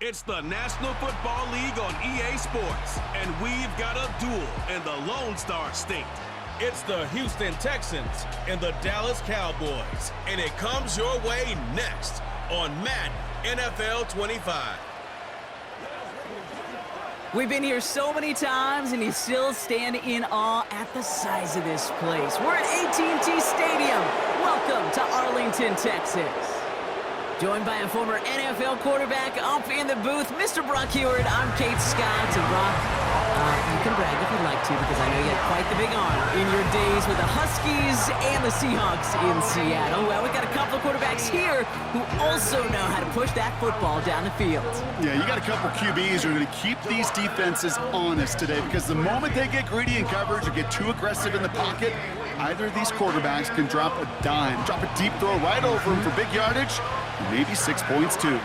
It's the National Football League on EA Sports, and we've got a duel in the Lone Star State. It's the Houston Texans and the Dallas Cowboys, and it comes your way next on Madden NFL 25. We've been here so many times, and you still stand in awe at the size of this place. We're at AT&T Stadium. Welcome to Arlington, Texas. Joined by a former NFL quarterback up in the booth, Mr. Brock Heward. I'm Kate Scott. And Brock, you can brag if you'd like to, because I know you had quite the big arm in your days with the Huskies and the Seahawks in Seattle. Well, we've got a couple of quarterbacks here who also know how to push that football down the field. Yeah, you got a couple QBs who are going to keep these defenses honest today, because the moment they get greedy in coverage or get too aggressive in the pocket, either of these quarterbacks can drop a dime, drop a deep throw right over them for big yardage, and maybe 6 points too.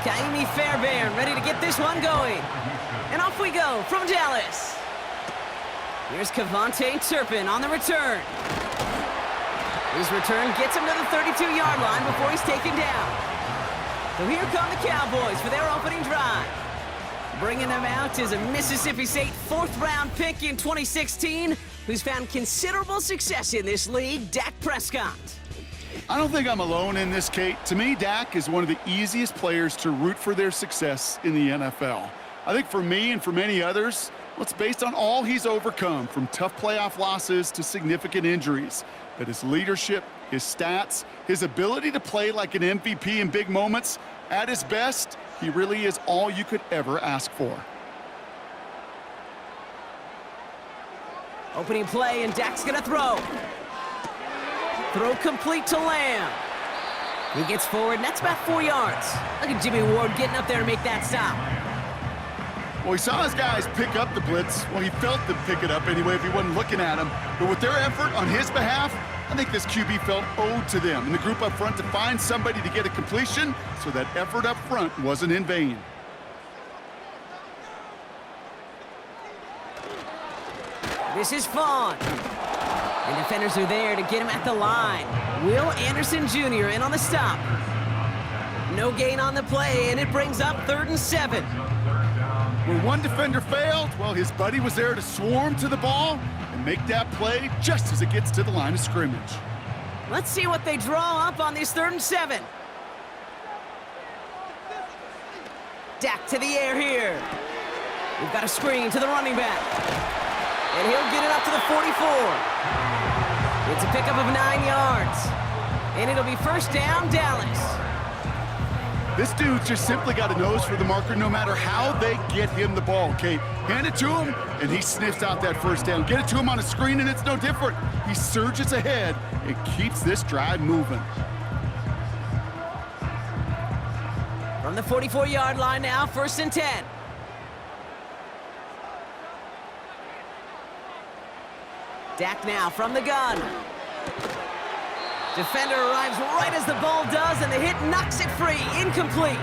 Kaimi Fairbairn ready to get this one going. And off we go from Dallas. Here's Kevontae Turpin on the return. His return gets him to the 32-yard line before he's taken down. So here come the Cowboys for their opening drive. Bringing them out is a Mississippi State fourth-round pick in 2016 who's found considerable success in this league, Dak Prescott. I don't think I'm alone in this, Kate. To me, Dak is one of the easiest players to root for their success in the NFL. I think for me and for many others, well, it's based on all he's overcome, from tough playoff losses to significant injuries. But his leadership, his stats, his ability to play like an MVP in big moments, at his best, he really is all you could ever ask for. Opening play, and Dak's gonna throw. Throw complete to Lamb. He gets forward, and that's about 4 yards. Look at Jimmy Ward getting up there to make that stop. Well, he saw his guys pick up the blitz. Well, he felt them pick it up anyway if he wasn't looking at him. But with their effort on his behalf, I think this QB felt owed to them and the group up front to find somebody to get a completion, so that effort up front wasn't in vain. This is Vaughn. And defenders are there to get him at the line. Will Anderson Jr. in on the stop. No gain on the play, and it brings up 3rd and 7. Where one defender failed, well, his buddy was there to swarm to the ball and make that play just as it gets to the line of scrimmage. Let's see what they draw up on this 3rd and 7. Dak to the air here. We've got a screen to the running back. And he'll get it up to the 44. It's a pickup of 9 yards. And it'll be first down, Dallas. This dude's just simply got a nose for the marker no matter how they get him the ball, Kate. Hand it to him, and he sniffs out that first down. Get it to him on a screen, and it's no different. He surges ahead and keeps this drive moving. From the 44-yard line now, 1st and 10. Dak now from the gun. Defender arrives right as the ball does, and the hit knocks it free. Incomplete.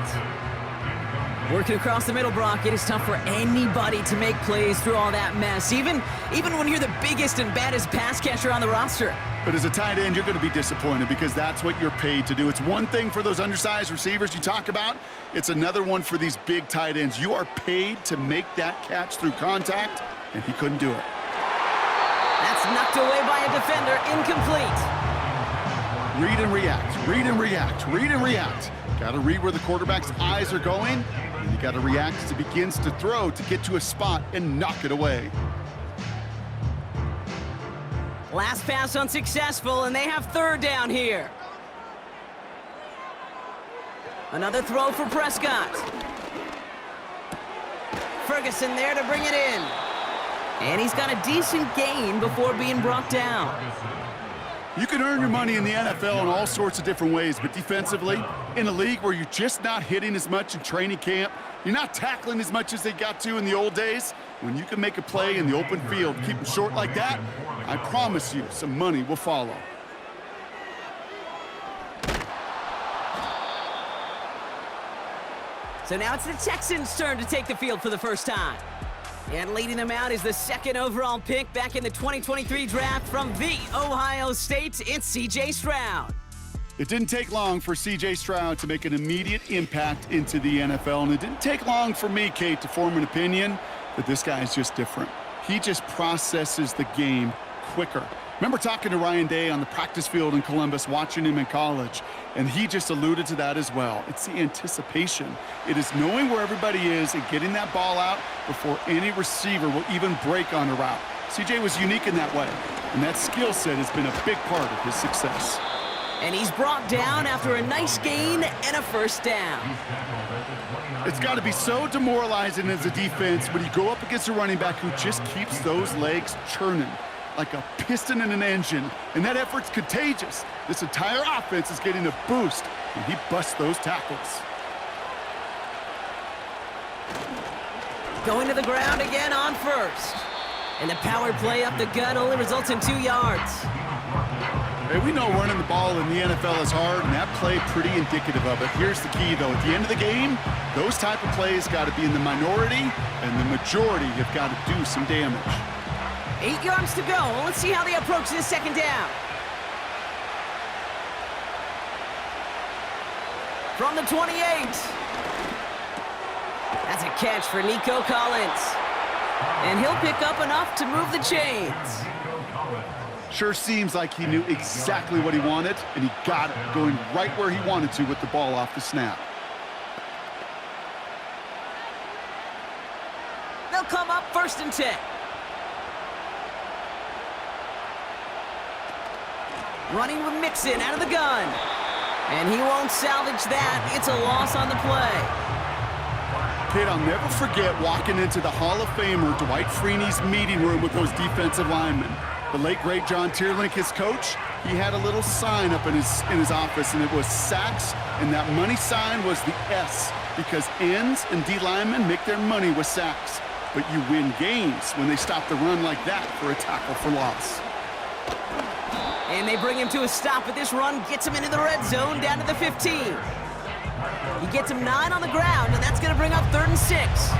Working across the middle, Brock, it is tough for anybody to make plays through all that mess, even when you're the biggest and baddest pass catcher on the roster. But as a tight end, you're going to be disappointed because that's what you're paid to do. It's one thing for those undersized receivers you talk about. It's another one for these big tight ends. You are paid to make that catch through contact, and he couldn't do it. That's knocked away by a defender. Incomplete. Read and react, read and react, read and react. Got to read where the quarterback's eyes are going, and you got to react as he begins to throw to get to a spot and knock it away. Last pass unsuccessful, and they have 3rd down here. Another throw for Prescott. Ferguson there to bring it in. And he's got a decent gain before being brought down. You can earn your money in the NFL in all sorts of different ways, but defensively, in a league where you're just not hitting as much in training camp, you're not tackling as much as they got to in the old days, when you can make a play in the open field, keep them short like that, I promise you some money will follow. So now it's the Texans' turn to take the field for the first time. And leading them out is the second overall pick back in the 2023 draft from the Ohio State. It's C.J. Stroud. It didn't take long for C.J. Stroud to make an immediate impact into the NFL, and it didn't take long for me, Kate, to form an opinion that this guy is just different. He just processes the game quicker. Remember talking to Ryan Day on the practice field in Columbus, watching him in college, and he just alluded to that as well. It's the anticipation. It is knowing where everybody is and getting that ball out before any receiver will even break on a route. CJ was unique in that way, and that skill set has been a big part of his success. And he's brought down after a nice gain and a first down. It's got to be so demoralizing as a defense when you go up against a running back who just keeps those legs churning like a piston in an engine, and that effort's contagious. This entire offense is getting a boost, and he busts those tackles. Going to the ground again on first. And the power play up the gut only results in 2 yards. Hey, we know running the ball in the NFL is hard, and that play pretty indicative of it. Here's the key, though. At the end of the game, those type of plays got to be in the minority, and the majority have got to do some damage. 8 yards to go. Let's see how they approach this second down. From the 28. That's a catch for Nico Collins. And he'll pick up enough to move the chains. Sure seems like he knew exactly what he wanted, and he got it, going right where he wanted to with the ball off the snap. They'll come up 1st and 10. Running with Mixon out of the gun. And he won't salvage that. It's a loss on the play. Kid, I'll never forget walking into the Hall of Famer Dwight Freeney's meeting room with those defensive linemen. The late, great John Tierlink, his coach, he had a little sign up in his office, and it was sacks, and that money sign was the S, because ends and D linemen make their money with sacks. But you win games when they stop the run like that for a tackle for loss. And they bring him to a stop, but this run gets him into the red zone down to the 15. He gets him 9 on the ground, and that's going to bring up 3rd and 6.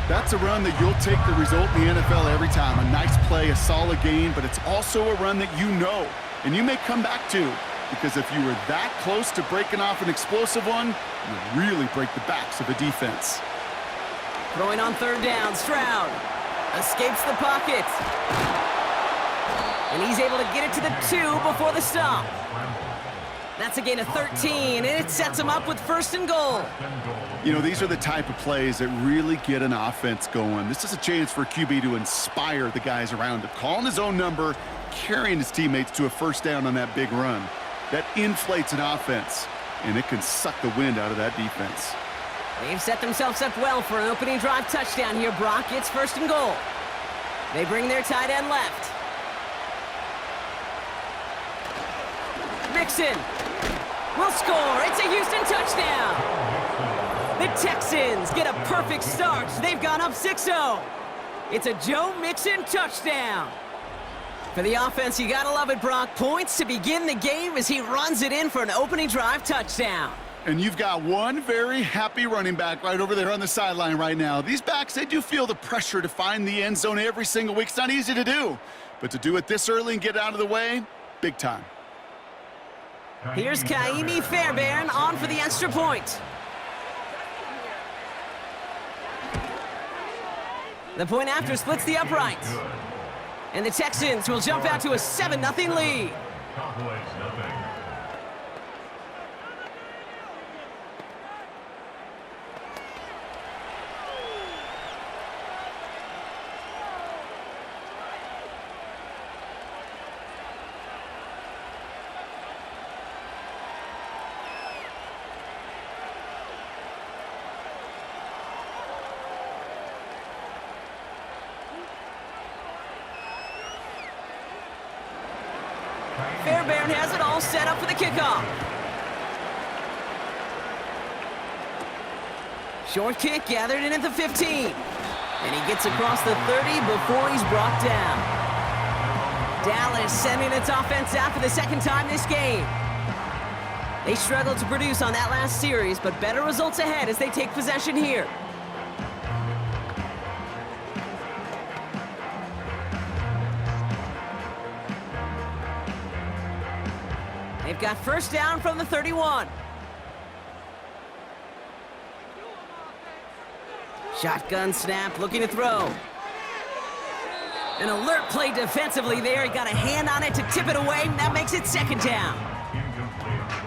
That's a run that you'll take the result in the NFL every time. A nice play, a solid gain, but it's also a run that you know, and you may come back to, because if you were that close to breaking off an explosive one, you really break the backs of a defense. Throwing on 3rd down, Stroud escapes the pocket. And he's able to get it to the 2 before the stop. That's a gain of 13, and it sets him up with 1st and goal. You know, these are the type of plays that really get an offense going. This is a chance for a QB to inspire the guys around him. Calling his own number, carrying his teammates to a 1st down on that big run. That inflates an offense, and it can suck the wind out of that defense. They've set themselves up well for an opening drive touchdown here, Brock. It's 1st and goal. They bring their tight end left. Mixon will score. It's a Houston touchdown. The Texans get a perfect start. They've gone up 6-0. It's a Joe Mixon touchdown. For the offense, you gotta love it, Brock. Points to begin the game as he runs it in for an opening drive touchdown. And you've got one very happy running back right over there on the sideline right now. These backs, they do feel the pressure to find the end zone every single week. It's not easy to do, but to do it this early and get out of the way, big time. Here's Kaimi Fairbairn on for the extra point. The point after splits the uprights. And the Texans will jump out to a 7-0 lead. Fairbairn has it all set up for the kickoff. Short kick gathered in at the 15. And he gets across the 30 before he's brought down. Dallas sending its offense out for the 2nd time this game. They struggled to produce on that last series, but better results ahead as they take possession here. They've got first down from the 31. Shotgun snap, looking to throw. An alert play defensively there. He got a hand on it to tip it away, and that makes it second down.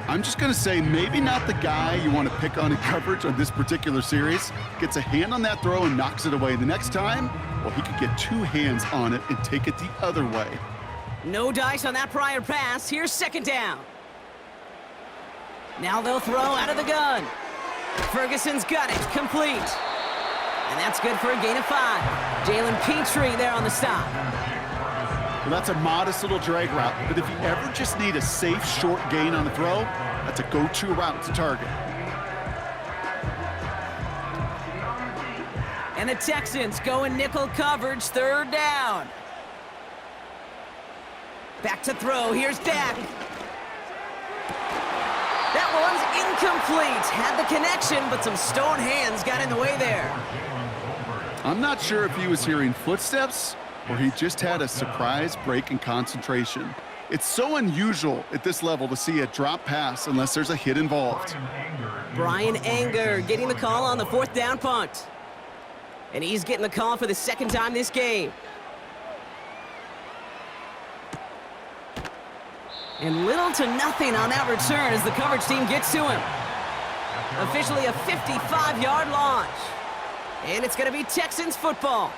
I'm just going to say maybe not the guy you want to pick on in coverage on this particular series. Gets a hand on that throw and knocks it away. The next time, well, he could get two hands on it and take it the other way. No dice on that prior pass. Here's second down. Now they'll throw out of the gun. Ferguson's got it. Complete. And that's good for a gain of 5. Jalen Petrie there on the stop. Well, that's a modest little drag route, but if you ever just need a safe, short gain on the throw, that's a go-to route to target. And the Texans go in nickel coverage, third down. Back to throw, here's Dak. That one's incomplete. Had the connection, but some stone hands got in the way there. I'm not sure if he was hearing footsteps or he just had a surprise break in concentration. It's so unusual at this level to see a drop pass unless there's a hit involved. Brian Anger getting the call on the fourth down punt. And he's getting the call for the second time this game. And little to nothing on that return as the coverage team gets to him. Officially a 55-yard launch. And it's going to be Texans football.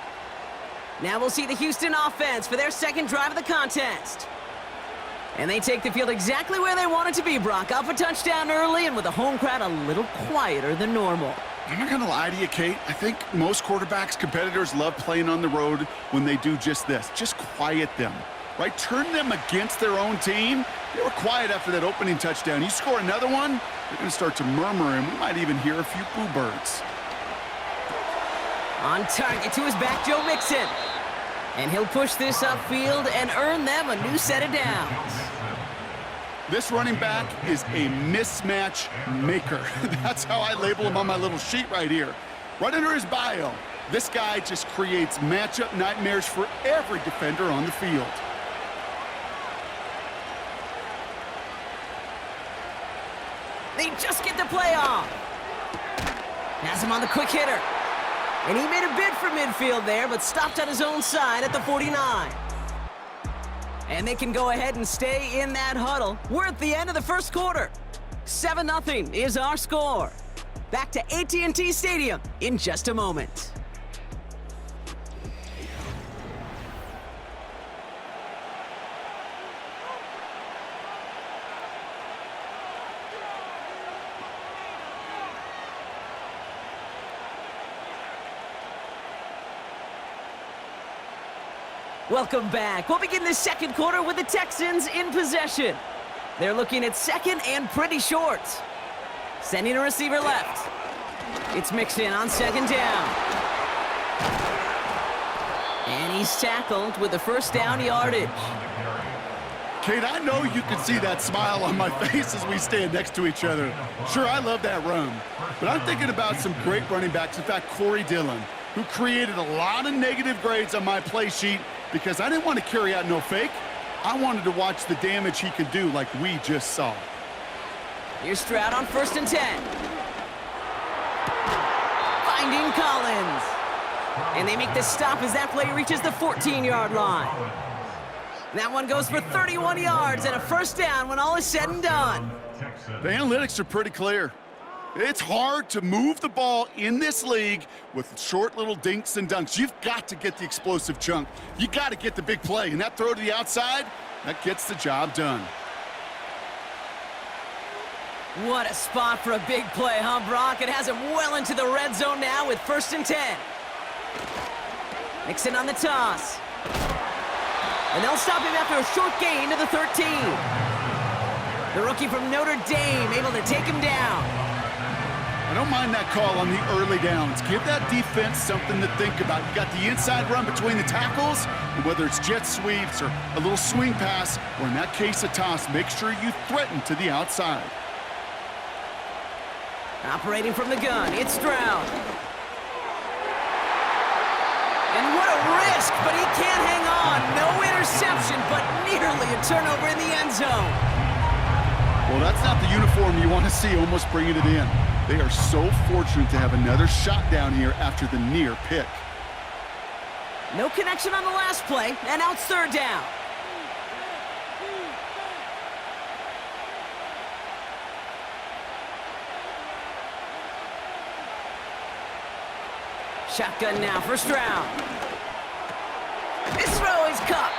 Now we'll see the Houston offense for their second drive of the contest. And they take the field exactly where they want it to be, Brock. Up a touchdown early and with the home crowd a little quieter than normal. I'm not going to lie to you, Kate. I think most quarterbacks, competitors love playing on the road when they do just this. Just quiet them, right? Turn them against their own team. They were quiet after that opening touchdown. You score another one, they're going to start to murmur, and we might even hear a few boo birds. On target to his back, Joe Mixon. And he'll push this upfield and earn them a new set of downs. This running back is a mismatch maker. That's how I label him on my little sheet right here. Right under his bio, this guy just creates matchup nightmares for every defender on the field. They just get the play off. Has him on the quick hitter. And he made a bid for midfield there, but stopped on his own side at the 49. And they can go ahead and stay in that huddle. We're at the end of the first quarter. 7-0 is our score. Back to AT&T Stadium in just a moment. Welcome back. We'll begin the second quarter with the Texans in possession. They're looking at second and pretty short. Sending a receiver left. It's Mixon on second down. And he's tackled with the first down yardage. Kate, I know you can see that smile on my face as we stand next to each other. Sure, I love that run. But I'm thinking about some great running backs. In fact, Corey Dillon, who created a lot of negative grades on my play sheet because I didn't want to carry out no fake. I wanted to watch the damage he could do like we just saw. Here's Stroud on 1st and 10. Finding Collins. And they make the stop as that play reaches the 14-yard line. That one goes for 31 yards and a first down when all is said and done. The analytics are pretty clear. It's hard to move the ball in this league with short little dinks and dunks. You've got to get the explosive chunk. You got to get the big play. And that throw to the outside, that gets the job done. What a spot for a big play, huh, Brock? It has him well into the red zone now with 1st and 10. Mixon on the toss. And they'll stop him after a short gain to the 13. The rookie from Notre Dame able to take him down. I don't mind that call on the early downs. Give that defense something to think about. You got the inside run between the tackles, and whether it's jet sweeps or a little swing pass, or in that case a toss, make sure you threaten to the outside. Operating from the gun, it's Stroud. And what a risk, but he can't hang on. No interception, but nearly a turnover in the end zone. Well, that's not the uniform you want to see almost bringing it in. They are so fortunate to have another shot down here after the near pick. No connection on the last play, and now it's third down. Shotgun now, first round. This throw is cut.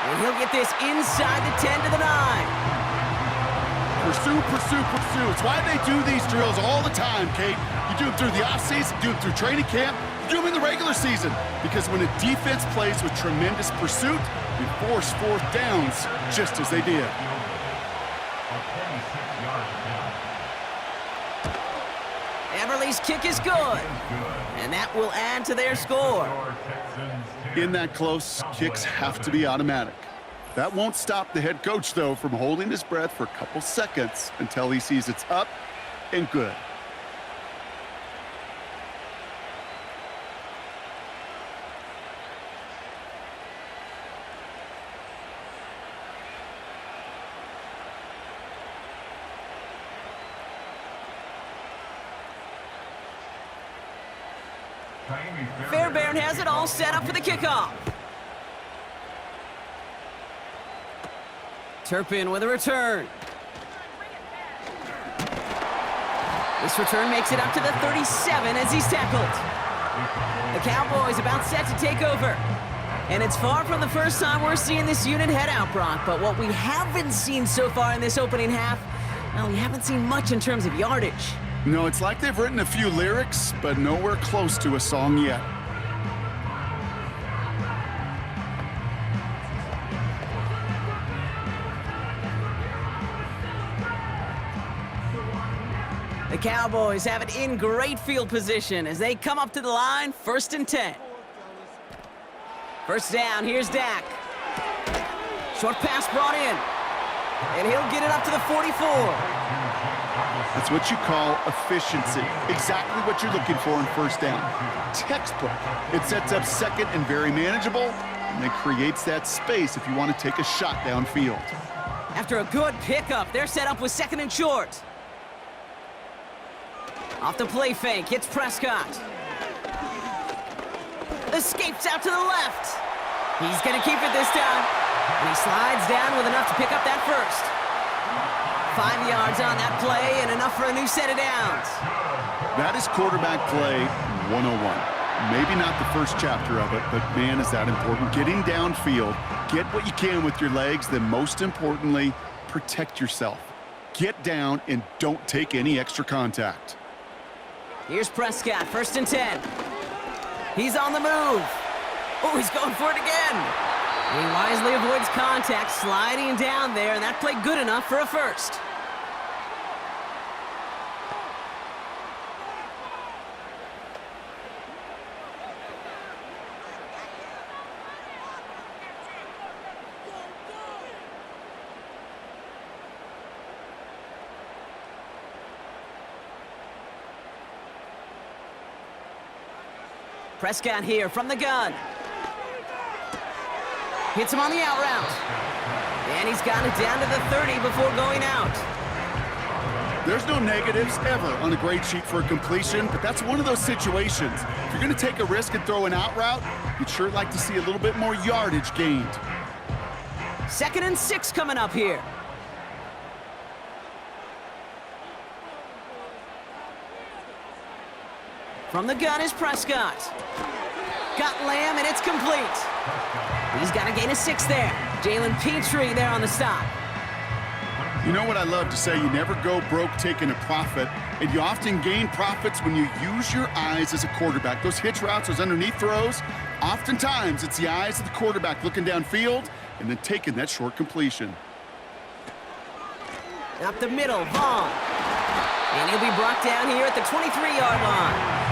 And he'll get this inside the 10 to the 9. Pursue, pursue, pursue. It's why they do these drills all the time, Kate. You do them through the offseason, you do them through training camp, you do them in the regular season. Because when a defense plays with tremendous pursuit, you force fourth downs just as they did. Everly's kick is good. And that will add to their score. In that close, kicks have to be automatic. That won't stop the head coach, though, from holding his breath for a couple seconds until he sees it's up and good. Fairbairn has it all set up for the kickoff. Turpin with a return. This return makes it up to the 37 as he's tackled. The Cowboys about set to take over. And it's far from the first time we're seeing this unit head out, Brock. But what we haven't seen so far in this opening half, well, we haven't seen much in terms of yardage. No, it's like they've written a few lyrics, but nowhere close to a song yet. The Cowboys have it in great field position as they come up to the line, 1st and 10. First down, here's Dak. Short pass brought in. And he'll get it up to the 44. That's what you call efficiency. Exactly what you're looking for in first down. Textbook. It sets up second and very manageable, and then creates that space if you want to take a shot downfield. After a good pickup, they're set up with 2nd and short. Off the play fake, hits Prescott. Escapes out to the left. He's going to keep it this time. And he slides down with enough to pick up that first. 5 yards on that play and enough for a new set of downs. That is quarterback play 101. Maybe not the first chapter of it, but man, is that important. Getting downfield, get what you can with your legs, then most importantly, protect yourself. Get down and don't take any extra contact. Here's Prescott, 1st and 10. He's on the move. Oh, he's going for it again. He wisely avoids contact, sliding down there, and that played good enough for a first. Prescott here from the gun. Hits him on the out route. And he's got it down to the 30 before going out. There's no negatives ever on a grade sheet for a completion, but that's one of those situations. If you're going to take a risk and throw an out route, you'd sure like to see a little bit more yardage gained. 2nd and 6 coming up here. From the gun is Prescott. Got Lamb, and it's complete. He's got to gain a 6 there. Jalen Petrie there on the stop. You know what I love to say? You never go broke taking a profit, and you often gain profits when you use your eyes as a quarterback. Those hitch routes, those underneath throws, oftentimes it's the eyes of the quarterback looking downfield and then taking that short completion. Up the middle, Vaughn. And he'll be brought down here at the 23-yard line.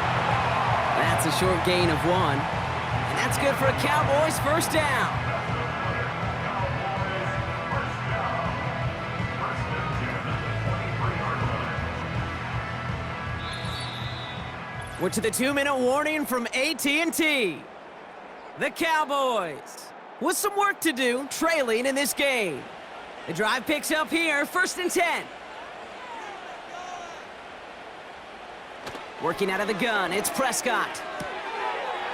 That's a short gain of 1. And that's good for a Cowboys first down. We're to the 2-minute warning from AT&T. The Cowboys with some work to do, trailing in this game. The drive picks up here, 1st and 10. Working out of the gun, it's Prescott.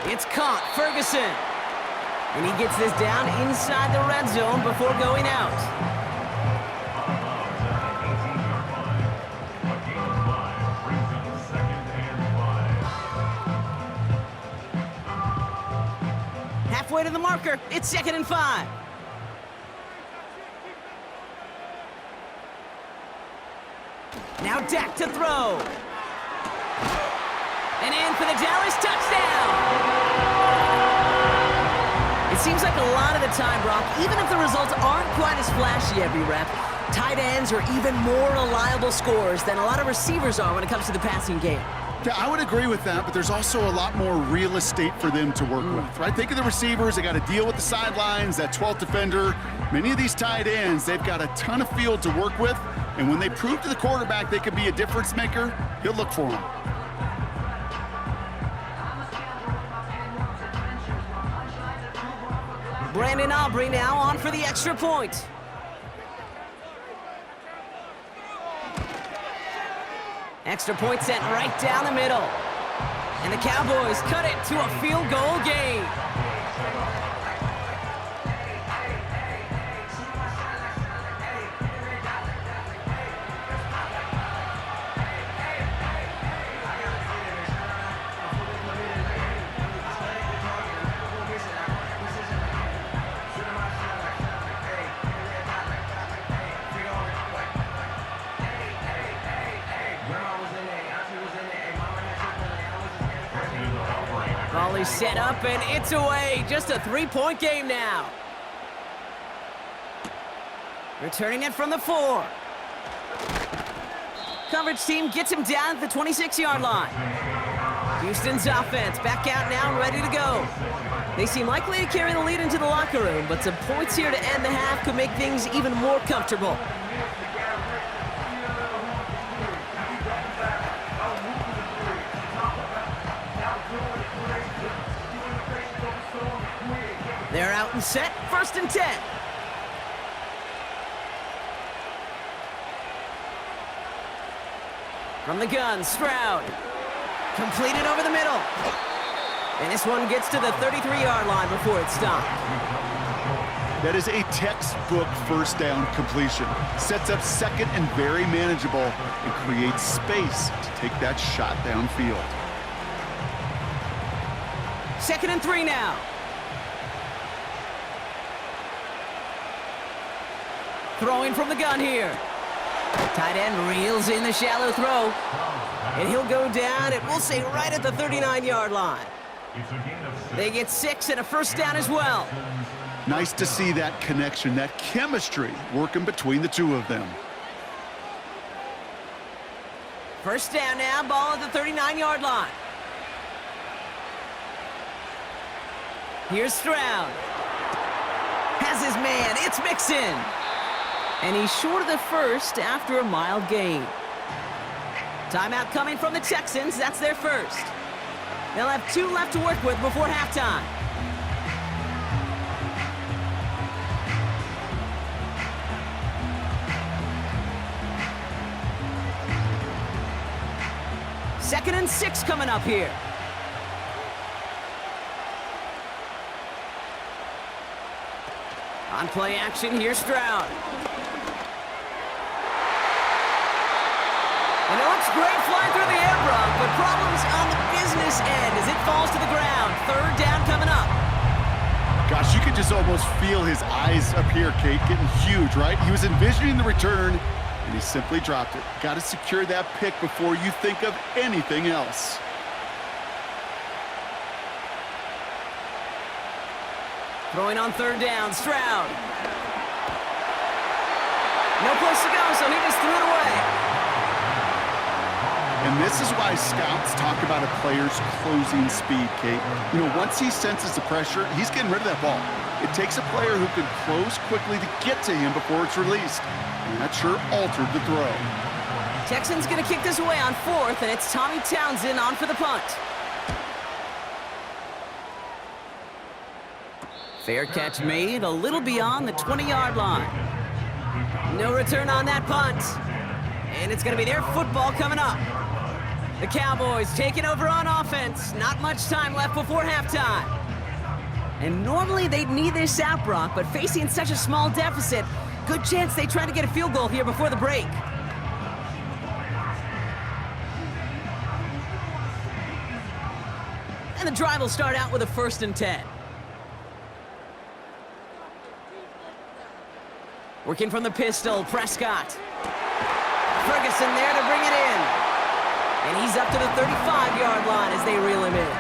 It's caught, Ferguson. And he gets this down inside the red zone before going out. Halfway to the marker, it's 2nd and 5. Now Dak to throw. And in for the Dallas touchdown. It seems like a lot of the time, Brock, even if the results aren't quite as flashy every rep, tight ends are even more reliable scorers than a lot of receivers are when it comes to the passing game. Yeah, I would agree with that, but there's also a lot more real estate for them to work with, right? Think of the receivers. They got to deal with the sidelines, that 12th defender. Many of these tight ends, they've got a ton of field to work with, and when they prove to the quarterback they could be a difference maker, he'll look for them. Brandon Aubrey now on for the extra point. Extra point sent right down the middle. And the Cowboys cut it to a field goal game. Volley set up, and it's away. Just a 3-point game now. Returning it from the 4. Coverage team gets him down at the 26-yard line. Houston's offense back out now and ready to go. They seem likely to carry the lead into the locker room, but some points here to end the half could make things even more comfortable. They're out and set, 1st and 10. From the gun, Stroud. Completed over the middle. And this one gets to the 33-yard line before it's stopped. That is a textbook 1st down completion. Sets up 2nd and very manageable and creates space to take that shot downfield. 2nd and 3 now. Throwing from the gun here. Tight end reels in the shallow throw. And he'll go down, and we'll say right at the 39-yard line. They get 6 and a 1st down as well. Nice to see that connection, that chemistry working between the two of them. 1st down now, ball at the 39-yard line. Here's Stroud. Has his man, it's Mixon. And he's short of the 1st after a mild gain. Timeout coming from the Texans. That's their 1st. They'll have 2 left to work with before halftime. Second and 6 coming up here. On play action, here's Stroud. And it looks great flying through the air, Brock, but problems on the business end as it falls to the ground. 3rd down coming up. Gosh, you could just almost feel his eyes up here, Kate, getting huge, right? He was envisioning the return, and he simply dropped it. Got to secure that pick before you think of anything else. Throwing on 3rd down, Stroud. No place to go, so he just threw it away. And this is why scouts talk about a player's closing speed, Kate. You know, once he senses the pressure, he's getting rid of that ball. It takes a player who can close quickly to get to him before it's released. And that sure altered the throw. Texans going to kick this away on 4th, and it's Tommy Townsend on for the punt. Fair catch made a little beyond the 20-yard line. No return on that punt. And it's going to be their football coming up. The Cowboys taking over on offense. Not much time left before halftime. And normally they'd need this out, Brock, but facing such a small deficit, good chance they try to get a field goal here before the break. And the drive will start out with a 1st and 10. Working from the pistol, Prescott. Ferguson there to bring it in. And he's up to the 35-yard line as they reel him in.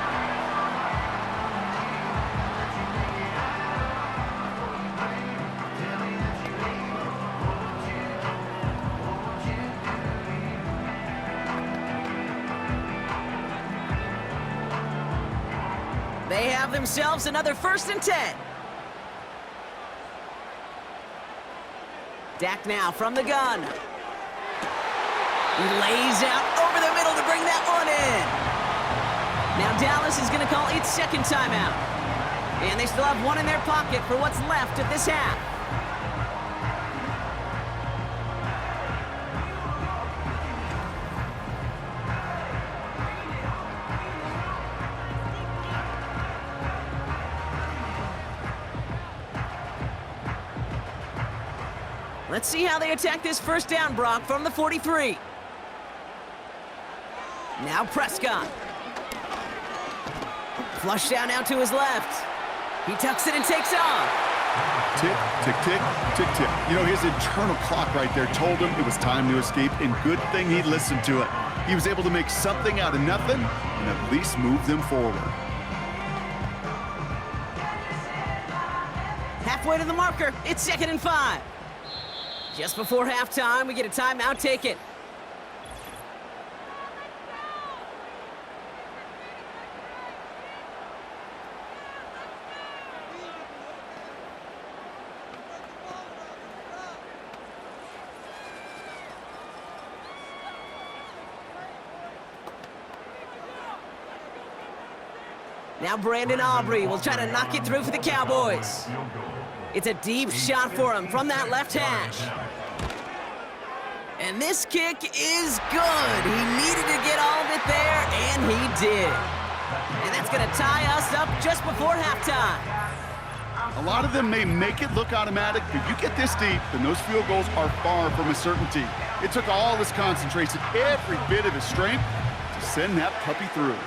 They have themselves another 1st and 10. Dak now from the gun. He lays out over the middle to bring that one in. Now Dallas is going to call its 2nd timeout. And they still have one in their pocket for what's left of this half. Let's see how they attack this 1st down, Brock, from the 43. Now Prescott. Flush down now to his left. He tucks it and takes off. Tick, tick, tick, tick, tick. You know, his internal clock right there told him it was time to escape, and good thing he listened to it. He was able to make something out of nothing and at least move them forward. Halfway to the marker, it's 2nd and 5. Just before halftime, we get a timeout taken. Now Brandon Aubrey will try to knock it through for the Cowboys. It's a deep shot for him from that left hash. And this kick is good. He needed to get all of it there, and he did. And that's going to tie us up just before halftime. A lot of them may make it look automatic, but you get this deep, and those field goals are far from a certainty. It took all his concentration, every bit of his strength, to send that puppy through.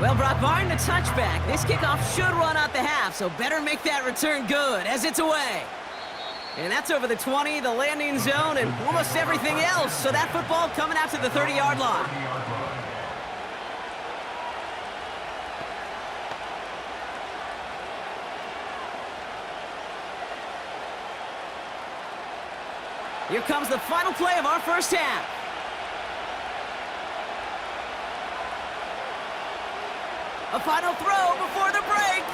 Well, Brock, barring the touchback, this kickoff should run out the half, so better make that return good as it's away. And that's over the 20, the landing zone, and almost everything else. So that football coming out to the 30-yard line. Here comes the final play of our 1st half. A final throw before the break.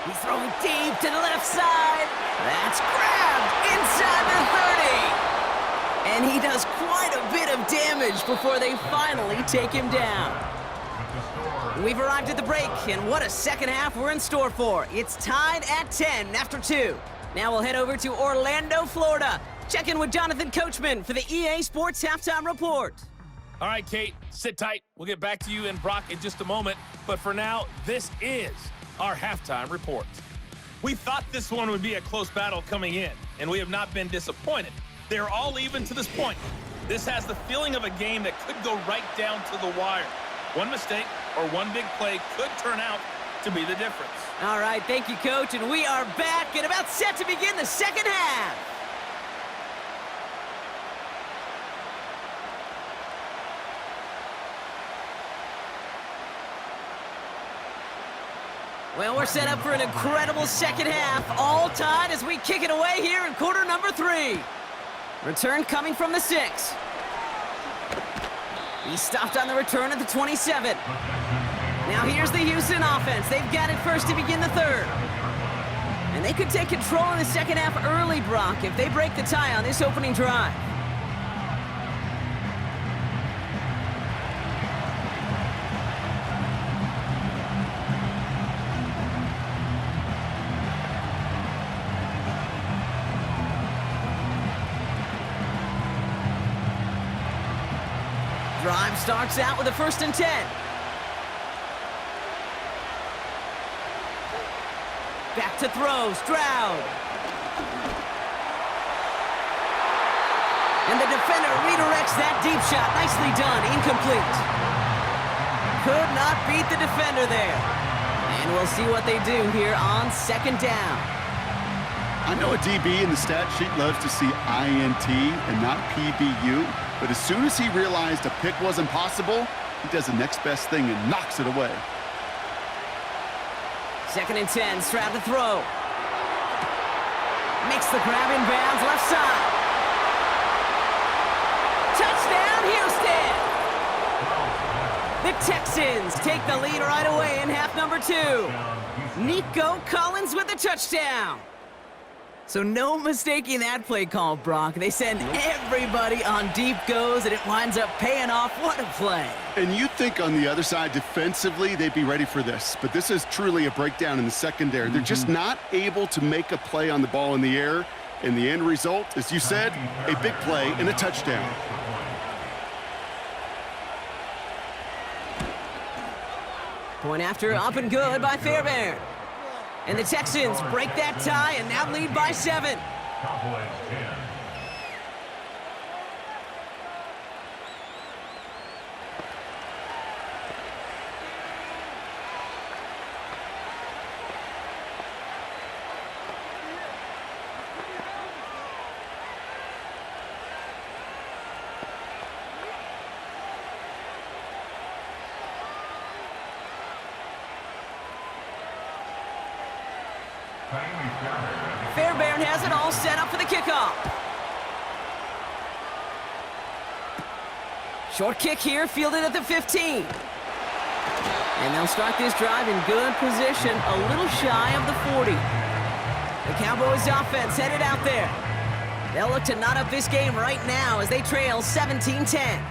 He's throwing deep to the left side. That's grabbed inside the 30. And he does quite a bit of damage before they finally take him down. We've arrived at the break, and what a 2nd half we're in store for. It's tied at 10 after 2. Now we'll head over to Orlando, Florida. Check in with Jonathan Coachman for the EA Sports Halftime Report. All right, Kate, sit tight. We'll get back to you and Brock in just a moment. But for now, this is our halftime report. We thought this one would be a close battle coming in, and we have not been disappointed. They're all even to this point. This has the feeling of a game that could go right down to the wire. One mistake or one big play could turn out to be the difference. All right, thank you, Coach, and we are back and about set to begin the 2nd half. Well, we're set up for an incredible 2nd half, all tied as we kick it away here in quarter number 3. Return coming from the 6. He stopped on the return at the 27. Now here's the Houston offense. They've got it first to begin the 3rd. And they could take control in the 2nd half early, Brock, if they break the tie on this opening drive. drive starts out with a 1st and 10. Back to throw, Stroud. And the defender redirects that deep shot. Nicely done, incomplete. Could not beat the defender there. And we'll see what they do here on 2nd down. I know a DB in the stat sheet loves to see INT and not PBU, but as soon as he realized a pick wasn't possible, he does the next best thing and knocks it away. 2nd and 10, Stroud to throw. Makes the grab in bounds, left side. Touchdown, Houston! The Texans take the lead right away in half number 2. Nico Collins with the touchdown. So no mistaking that play call, Brock. They send everybody on deep goes, and it winds up paying off. What a play. And you'd think on the other side, defensively, they'd be ready for this. But this is truly a breakdown in the secondary. They're just not able to make a play on the ball in the air. And the end result, as you said, a big play and a touchdown. Point after, up and good by Fairbairn. And the Texans break that tie and now lead by 7. Cowboys 10. Fairbairn has it all set up for the kickoff. Short kick here, fielded at the 15. And they'll start this drive in good position, a little shy of the 40. The Cowboys offense headed out there. They'll look to knot up this game right now as they trail 17-10.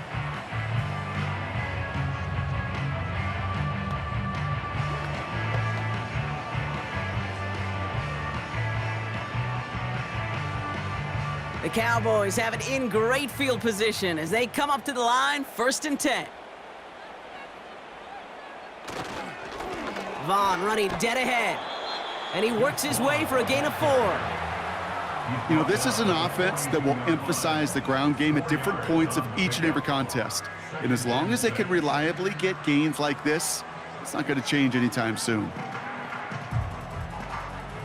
The Cowboys have it in great field position as they come up to the line, 1st and 10. Vaughn running dead ahead. And he works his way for a gain of 4. You know, this is an offense that will emphasize the ground game at different points of each and every contest. And as long as they can reliably get gains like this, it's not going to change anytime soon.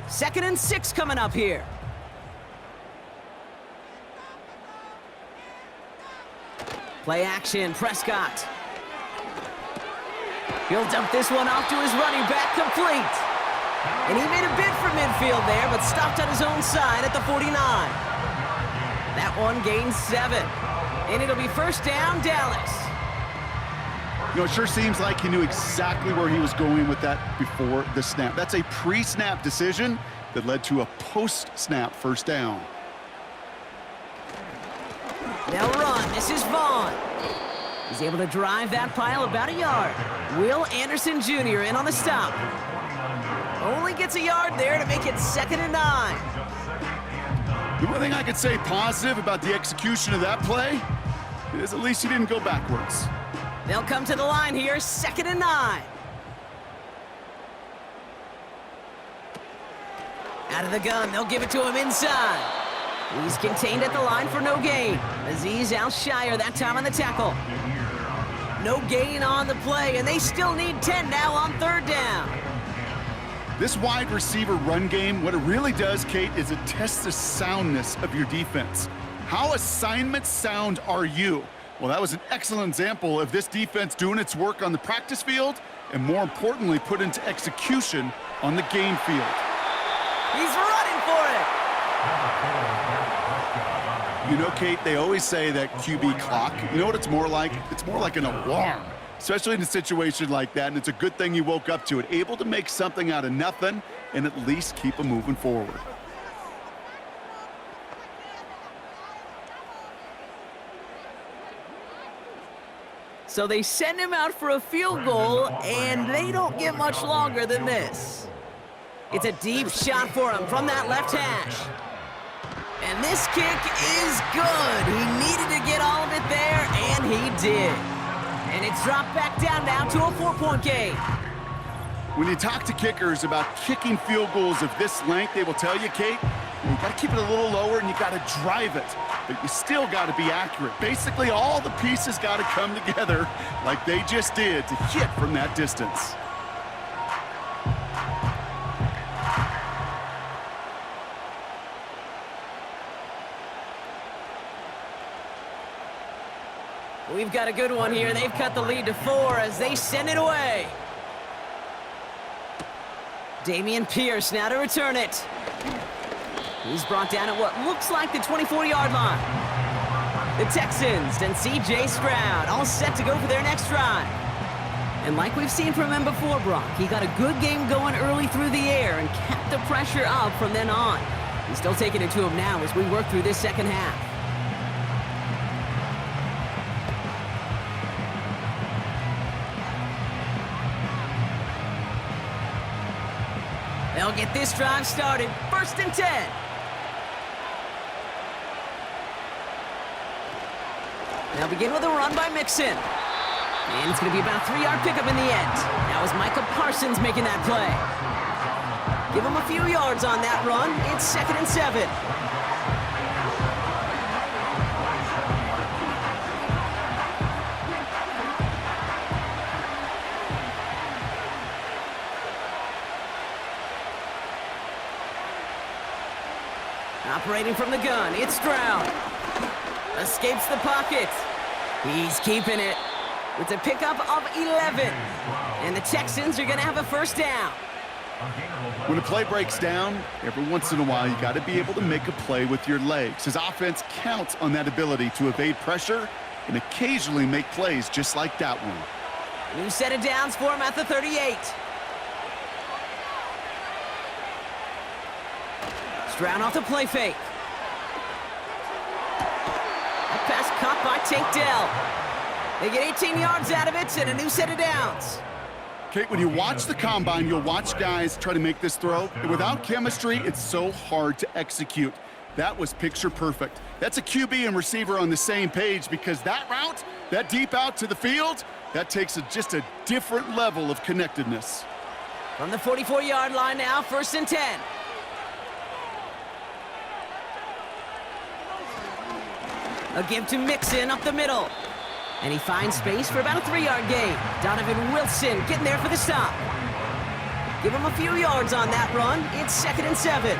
2nd and 6 coming up here. Play action, Prescott. He'll dump this one off to his running back, complete. And he made a bid for midfield there, but stopped on his own side at the 49. That one gains 7. And it'll be 1st down, Dallas. You know, it sure seems like he knew exactly where he was going with that before the snap. That's a pre-snap decision that led to a post-snap 1st down. They'll run. This is Vaughn. He's able to drive that pile about a yard. Will Anderson Jr. in on the stop. Only gets a yard there to make it 2nd and 9. The one thing I could say positive about the execution of that play is at least he didn't go backwards. They'll come to the line here, 2nd and 9. Out of the gun, they'll give it to him inside. He's contained at the line for no gain. Azeez Al-Shire that time on the tackle. No gain on the play, and they still need 10 now on 3rd down. This wide receiver run game, what it really does, Kate, is it tests the soundness of your defense. How assignment sound are you? Well, that was an excellent example of this defense doing its work on the practice field and, more importantly, put into execution on the game field. He's running for it. You know, Kate, they always say that QB clock, you know what it's more like? It's more like an alarm, especially in a situation like that, and it's a good thing you woke up to it, able to make something out of nothing and at least keep them moving forward. So they send him out for a field goal, and they don't get much longer than this. It's a deep shot for him from that left hash. And this kick is good. He needed to get all of it there, and he did. And it's dropped back down now to a 4-point game. When you talk to kickers about kicking field goals of this length, they will tell you, Kate, you got to keep it a little lower and you got to drive it. But you still got to be accurate. Basically, all the pieces got to come together like they just did to hit from that distance. We've got a good one here. They've cut the lead to 4 as they send it away. Dameon Pierce now to return it. He's brought down at what looks like the 24-yard line. The Texans and C.J. Stroud all set to go for their next drive. And like we've seen from him before, Brock, he got a good game going early through the air and kept the pressure up from then on. He's still taking it to him now as we work through this second half. They'll get this drive started. 1st and 10. They'll begin with a run by Mixon. And it's going to be about a 3-yard pickup in the end. That was Micah Parsons making that play. Give him a few yards on that run. It's 2nd and 7. Operating from the gun, it's Stroud. Escapes the pocket. He's keeping it. It's a pickup of 11. And the Texans are going to have a 1st down. When a play breaks down, every once in a while, you got to be able to make a play with your legs. His offense counts on that ability to evade pressure and occasionally make plays just like that one. New set of downs for him at the 38. Stroud off the play fake. A pass caught by Tank Dell. They get 18 yards out of it and a new set of downs. Kate, when you watch the combine, you'll watch guys try to make this throw. And without chemistry, it's so hard to execute. That was picture perfect. That's a QB and receiver on the same page because that route, that deep out to the field, that takes just a different level of connectedness. From the 44-yard line now, 1st and 10. A give to Mixon up the middle. And he finds space for about a 3-yard gain. Donovan Wilson getting there for the stop. Give him a few yards on that run. It's 2nd and 7.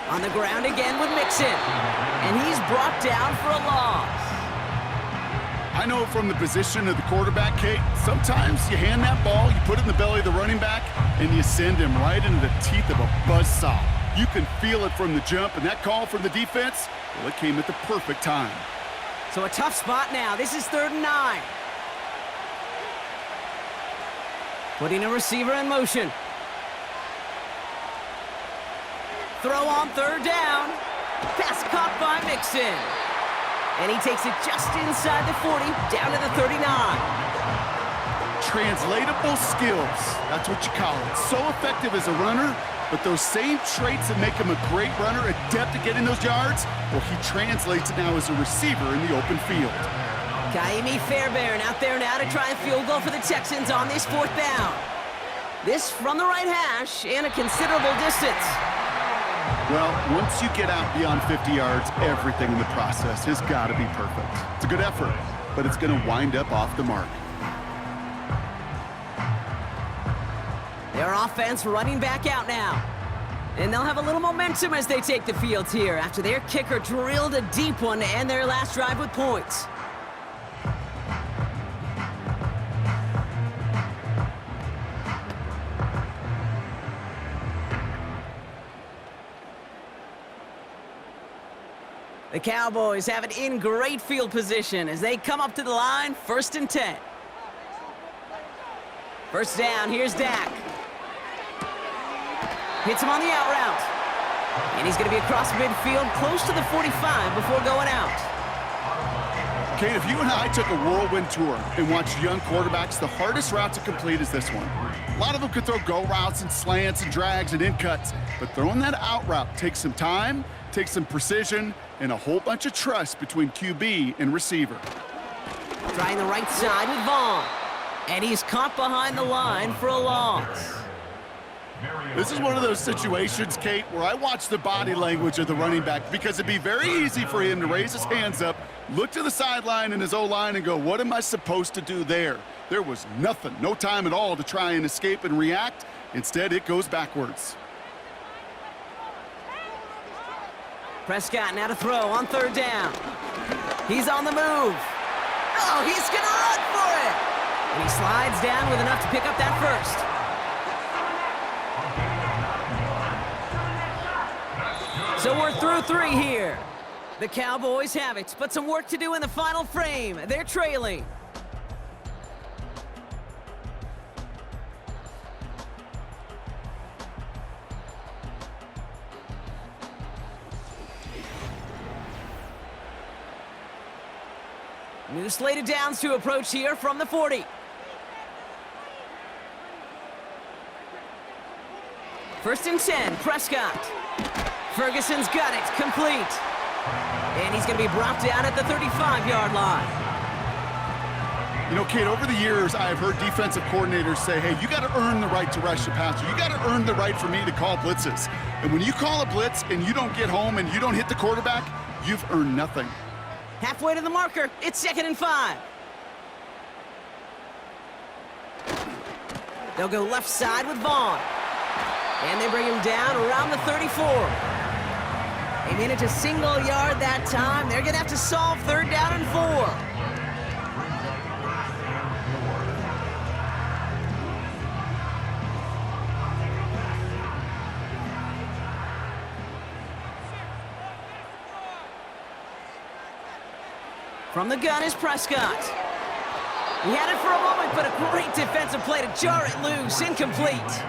On the ground again with Mixon. And he's brought down for a loss. I know from the position of the quarterback, Kate, sometimes you hand that ball, you put it in the belly of the running back, and you send him right into the teeth of a buzzsaw. You can feel it from the jump, and that call from the defense, well, it came at the perfect time. So a tough spot now. This is 3rd and 9. Putting a receiver in motion. Throw on 3rd down. Pass caught by Mixon. And he takes it just inside the 40, down to the 39. Translatable skills, that's what you call it. So effective as a runner, but those same traits that make him a great runner, adept at getting those yards, well, he translates it now as a receiver in the open field. Kaimi Fairbairn out there now to try a field goal for the Texans on this 4th down. This from the right hash and a considerable distance. Well, once you get out beyond 50 yards, everything in the process has got to be perfect. It's a good effort, but it's going to wind up off the mark. Their offense running back out now. And they'll have a little momentum as they take the field here after their kicker drilled a deep one to end their last drive with points. The Cowboys have it in great field position as they come up to the line, 1st and 10. 1st down, here's Dak. Hits him on the out route. And he's going to be across midfield, close to the 45 before going out. Kate, if you and I took a whirlwind tour and watched young quarterbacks, the hardest route to complete is this one. A lot of them could throw go routes and slants and drags and in cuts, but throwing that out route takes some time, takes some precision, and a whole bunch of trust between QB and receiver. Trying the right side with Vaughn. And he's caught behind the line for a loss. This is one of those situations, Kate, where I watch the body language of the running back, because it'd be very easy for him to raise his hands up, look to the sideline in his O-line and go, what am I supposed to do there? There was nothing, no time at all to try and escape and react. Instead, it goes backwards. Prescott now to throw on third down. He's on the move. Oh, he's going to run for it. And he slides down with enough to pick up that first. So we're through 3 here. The Cowboys have it, but some work to do in the final frame. They're trailing. New slate of downs to approach here from the 40. First and 10, Prescott. Ferguson's got it, complete. And he's going to be brought down at the 35-yard line. You know, Kate, over the years, I've heard defensive coordinators say, hey, you got to earn the right to rush the passer. You got to earn the right for me to call blitzes. And when you call a blitz and you don't get home and you don't hit the quarterback, you've earned nothing. Halfway to the marker, it's 2nd and 5. They'll go left side with Vaughn. And they bring him down around the 34. They made it to single yard that time. They're going to have to solve 3rd down and 4. From the gun is Prescott. He had it for a moment, but a great defensive play to jar it loose. Incomplete.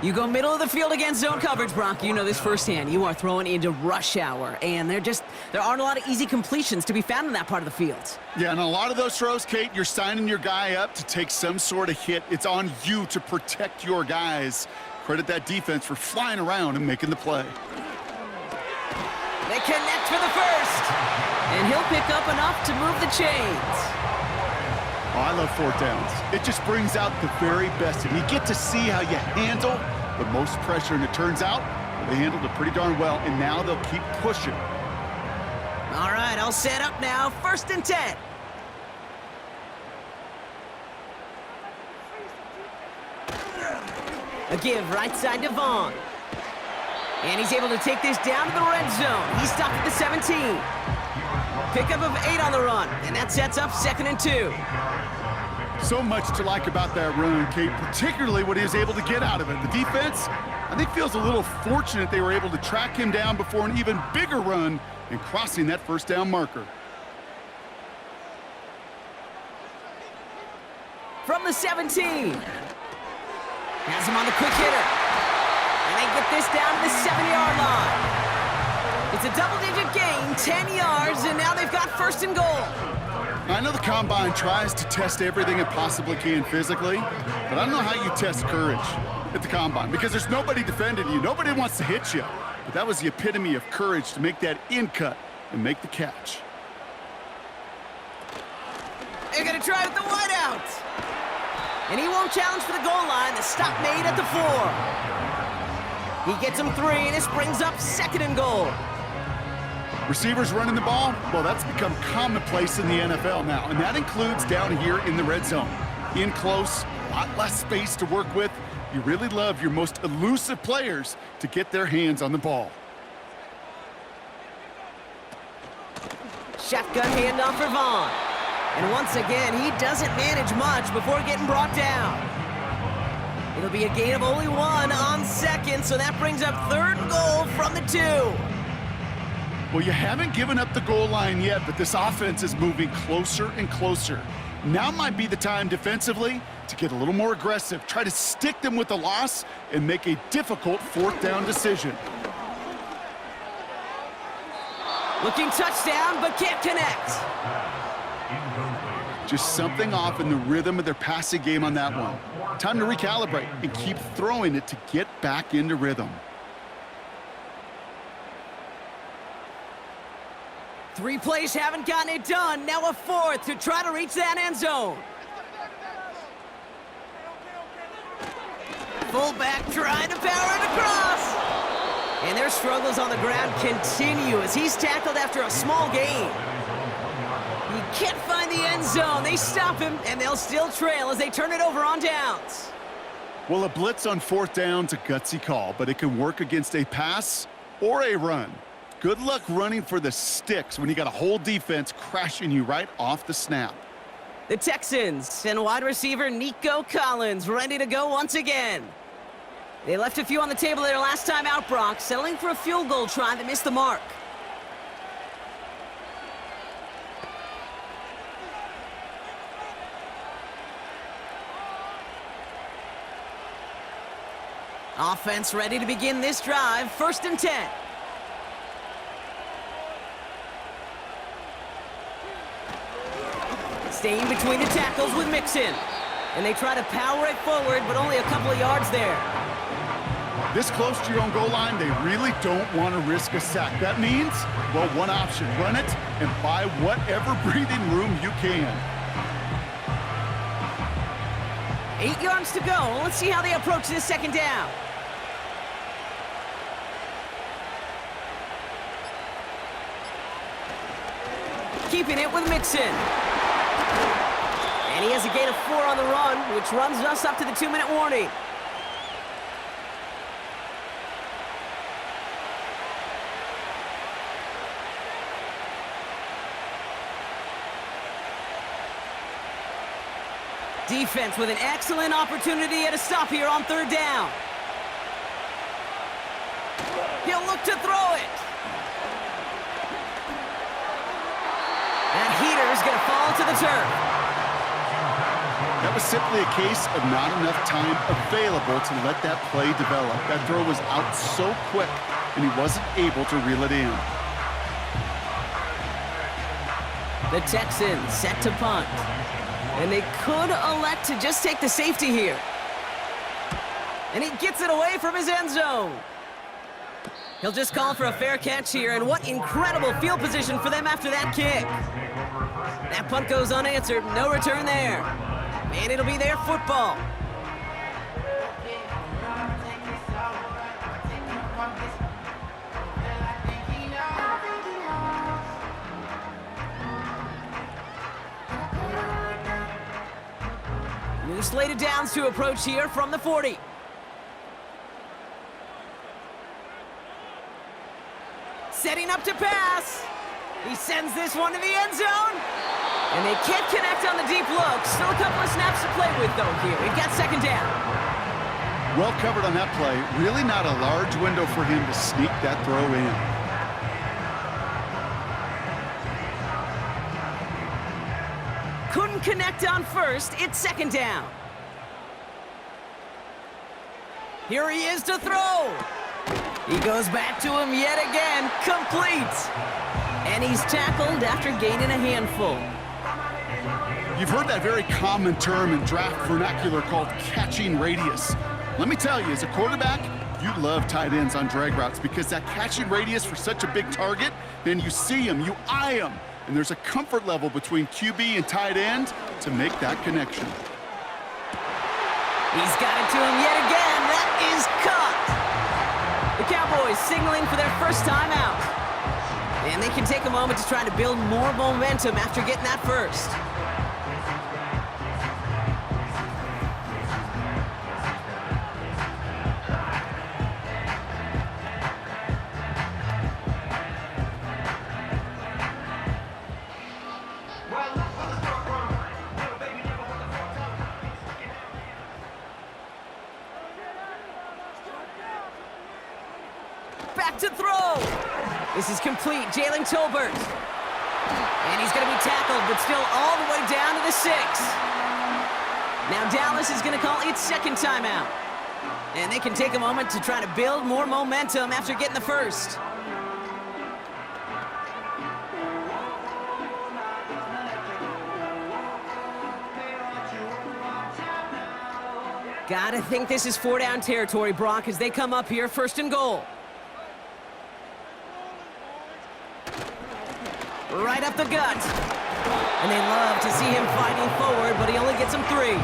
You go middle of the field against zone coverage, Brock. You know this firsthand. You are throwing into rush hour, and there aren't a lot of easy completions to be found in that part of the field. Yeah, and a lot of those throws, Kate, you're signing your guy up to take some sort of hit. It's on you to protect your guys. Credit that defense for flying around and making the play. They connect for the first, and he'll pick up enough to move the chains. Oh, I love 4th downs. It just brings out the very best, and you get to see how you handle the most pressure, and it turns out they handled it pretty darn well, and now they'll keep pushing. All right, I'll set up now. 1st and 10. A give right side to Vaughn. And he's able to take this down to the red zone. He's stopped at the 17. Pickup of 8 on the run, and that sets up 2nd and 2. So much to like about that run, Kate, particularly what he was able to get out of it. The defense, I think, feels a little fortunate they were able to track him down before an even bigger run and crossing that 1st down marker. From the 17. Has him on the quick hitter. And they get this down to the 7-yard line. It's a double-digit gain, 10 yards, and now they've got 1st and goal. I know the Combine tries to test everything it possibly can physically, but I don't know how you test courage at the Combine, because there's nobody defending you. Nobody wants to hit you. But that was the epitome of courage to make that in cut and make the catch. They're going to try with the wideout. And he won't challenge for the goal line. The stop made at the 4. He gets him 3, and this brings up 2nd and goal. Receivers running the ball, well, that's become commonplace in the NFL now, and that includes down here in the red zone. In close, a lot less space to work with. You really love your most elusive players to get their hands on the ball. Shotgun handoff for Vaughn. And once again, he doesn't manage much before getting brought down. It'll be a gain of only 1 on 2nd, so that brings up 3rd and goal from the 2. Well, you haven't given up the goal line yet, but this offense is moving closer and closer. Now might be the time defensively to get a little more aggressive, try to stick them with the loss, and make a difficult 4th down decision. Looking touchdown, but can't connect. Just something off in the rhythm of their passing game on that one. Time to recalibrate and keep throwing it to get back into rhythm. 3 plays haven't gotten it done. Now a 4th to try to reach that end zone. Fullback trying to power it across. And their struggles on the ground continue as he's tackled after a small gain. He can't find the end zone. They stop him, and they'll still trail as they turn it over on downs. Well, a blitz on 4th down's a gutsy call, but it can work against a pass or a run. Good luck running for the sticks when you got a whole defense crashing you right off the snap. The Texans and wide receiver Nico Collins ready to go once again. They left a few on the table their last time out, Brock, settling for a field goal try that missed the mark. Offense ready to begin this drive, 1st and 10. Staying between the tackles with Mixon. And they try to power it forward, but only a couple of yards there. This close to your own goal line, they really don't want to risk a sack. That means, well, one option, run it and buy whatever breathing room you can. 8 yards to go. Let's see how they approach this 2nd down. Keeping it with Mixon. And he has a gain of 4 on the run, which runs us up to the 2-minute warning. Defense with an excellent opportunity at a stop here on 3rd down. He'll look to throw it. That heater is going to fall to the turf. That was simply a case of not enough time available to let that play develop. That throw was out so quick, and he wasn't able to reel it in. The Texans set to punt. And they could elect to just take the safety here. And he gets it away from his end zone. He'll just call for a fair catch here, and what incredible field position for them after that kick. That punt goes unanswered, no return there. And it'll be their football. New slated downs to approach here from the 40. Setting up to pass. He sends this one to the end zone. And they can't connect on the deep look. Still a couple of snaps to play with, though, here. We've got 2nd down. Well covered on that play. Really not a large window for him to sneak that throw in. Couldn't connect on 1st. It's 2nd down. Here he is to throw. He goes back to him yet again. Complete. And he's tackled after gaining a handful. You've heard that very common term in draft vernacular called catching radius. Let me tell you, as a quarterback, you love tight ends on drag routes because that catching radius for such a big target, then you see him, you eye him, and there's a comfort level between QB and tight end to make that connection. He's got it to him yet again. That is caught. The Cowboys signaling for their first time out. And they can take a moment to try to build more momentum after getting that first. Back to throw. This is complete. Jalen Tolbert. And he's going to be tackled, but still all the way down to the 6. Now Dallas is going to call its 2nd timeout. And they can take a moment to try to build more momentum after getting the first. Gotta think this is 4-down territory, Brock, as they come up here, 1st and goal. Right up the gut. And they love to see him fighting forward, but he only gets him 3.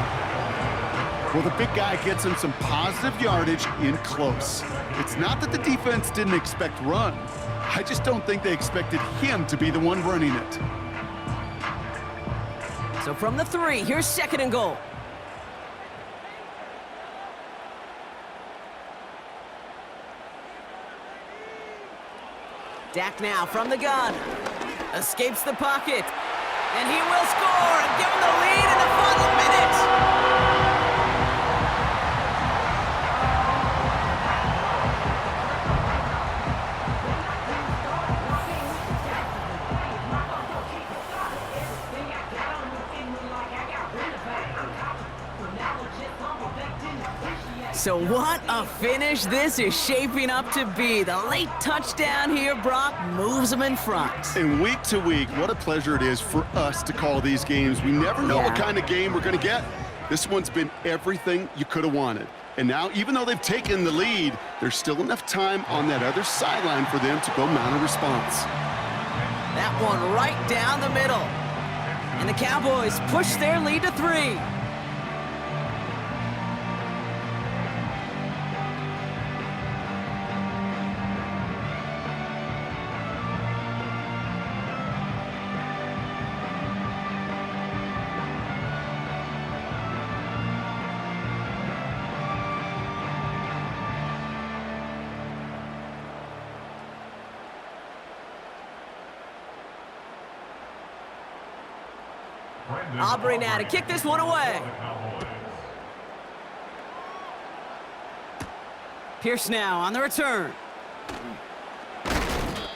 Well, the big guy gets him some positive yardage in close. It's not that the defense didn't expect run. I just don't think they expected him to be the one running it. So from the 3, here's 2nd and goal. Dak now from the gun. Escapes the pocket. And he will score and give him the lead in the final minute. So what a finish this is shaping up to be. The late touchdown here, Brock, moves them in front. And week to week, what a pleasure it is for us to call these games. We never know what kind of game we're going to get. This one's been everything you could have wanted. And now, even though they've taken the lead, there's still enough time on that other sideline for them to go mount a response. That one right down the middle. And the Cowboys push their lead to 3. Aubrey now to kick this one away. Pierce now on the return.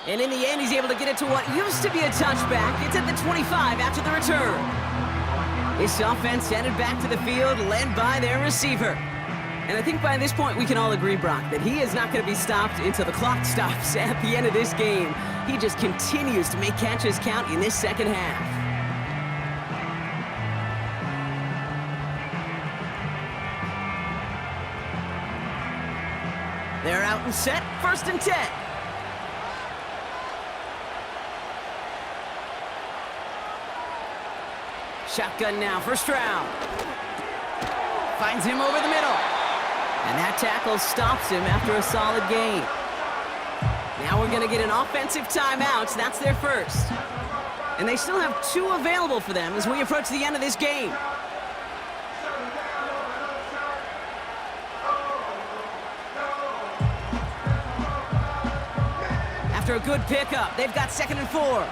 And in the end, he's able to get it to what used to be a touchback. It's at the 25 after the return. This offense headed back to the field, led by their receiver. And I think by this point, we can all agree, Brock, that he is not going to be stopped until the clock stops at the end of this game. He just continues to make catches count in this second half. They're out and set, 1st and 10. Shotgun now for Stroud. Finds him over the middle. And that tackle stops him after a solid gain. Now we're going to get an offensive timeout. That's their first. And they still have 2 available for them as we approach the end of this game. After a good pickup, they've got 2nd and 4.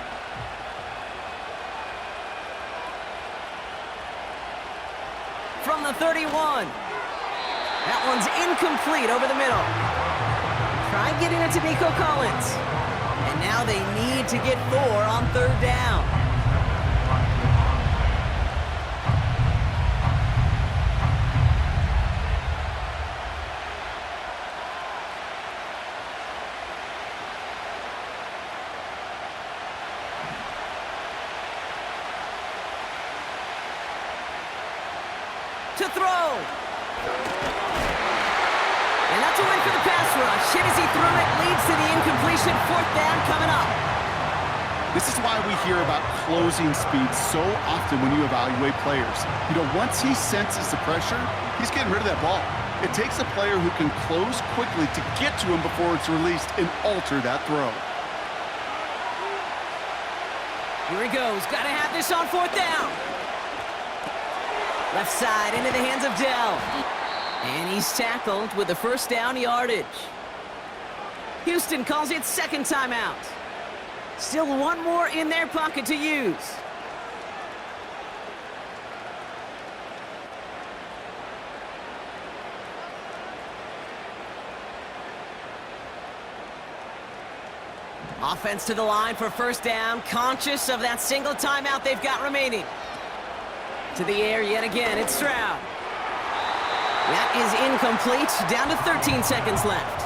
From the 31. That one's incomplete over the middle. Try getting it to Nico Collins. And now they need to get 4 on 3rd down. To throw. And that's a win for the pass rush. Hit as he threw it, leads to the incompletion. 4th down coming up. This is why we hear about closing speed so often when you evaluate players. You know, once he senses the pressure, he's getting rid of that ball. It takes a player who can close quickly to get to him before it's released and alter that throw. Here he goes. Got to have this on 4th down. Left side into the hands of Dell. And he's tackled with the 1st down yardage. Houston calls it 2nd timeout. Still 1 more in their pocket to use. Offense to the line for 1st down, conscious of that single timeout they've got remaining. To the air yet again, it's Stroud. That is incomplete, down to 13 seconds left.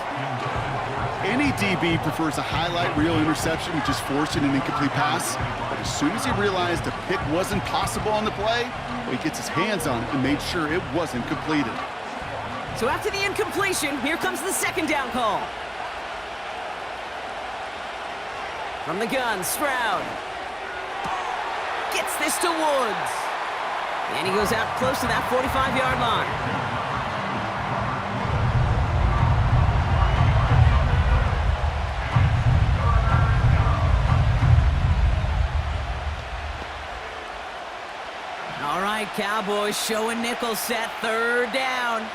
Any DB prefers a highlight reel interception with just forcing an incomplete pass. But as soon as he realized a pick wasn't possible on the play, he gets his hands on it and made sure it wasn't completed. So after the incompletion, here comes the second down call. From the gun, Stroud. Gets this to Woods. And he goes out close to that 45-yard line. All right, Cowboys showing nickel set, third down.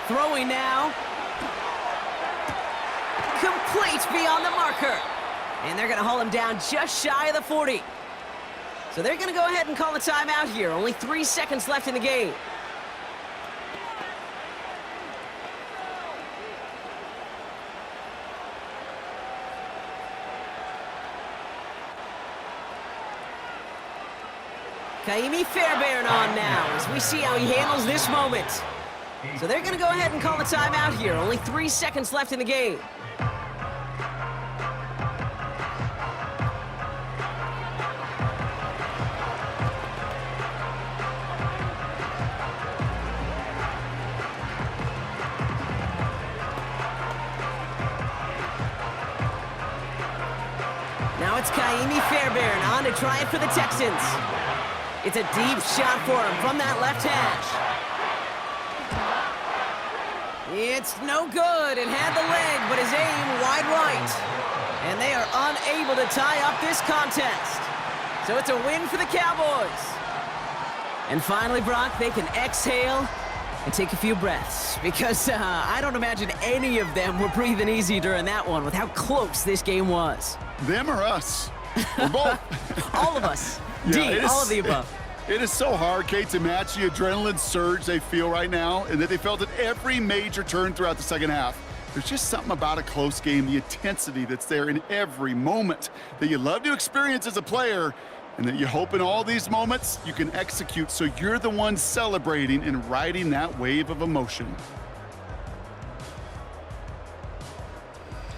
Throwing now. Complete beyond the marker. And they're going to haul him down just shy of the 40. So they're going to go ahead and call a timeout here. Only 3 seconds left in the game. Kaimi Fairbairn on now as we see how he handles this moment. So they're going to go ahead and call a timeout here. Only 3 seconds left in the game. Now it's Kaimi Fairbairn on to try it for the Texans. It's a deep shot for him from that left hash. It's no good. It had the leg, but his aim wide right. And they are unable to tie up this contest. So it's a win for the Cowboys. And finally, Brock, they can exhale and take a few breaths. Because I don't imagine any of them were breathing easy during that one with how close this game was. Them or us? We're both. All of us. Yeah, all of the above. It is so hard, Kate, to match the adrenaline surge they feel right now and that they felt at every major turn throughout the second half. There's just something about a close game, the intensity that's there in every moment that you love to experience as a player and that you hope in all these moments you can execute so you're the one celebrating and riding that wave of emotion.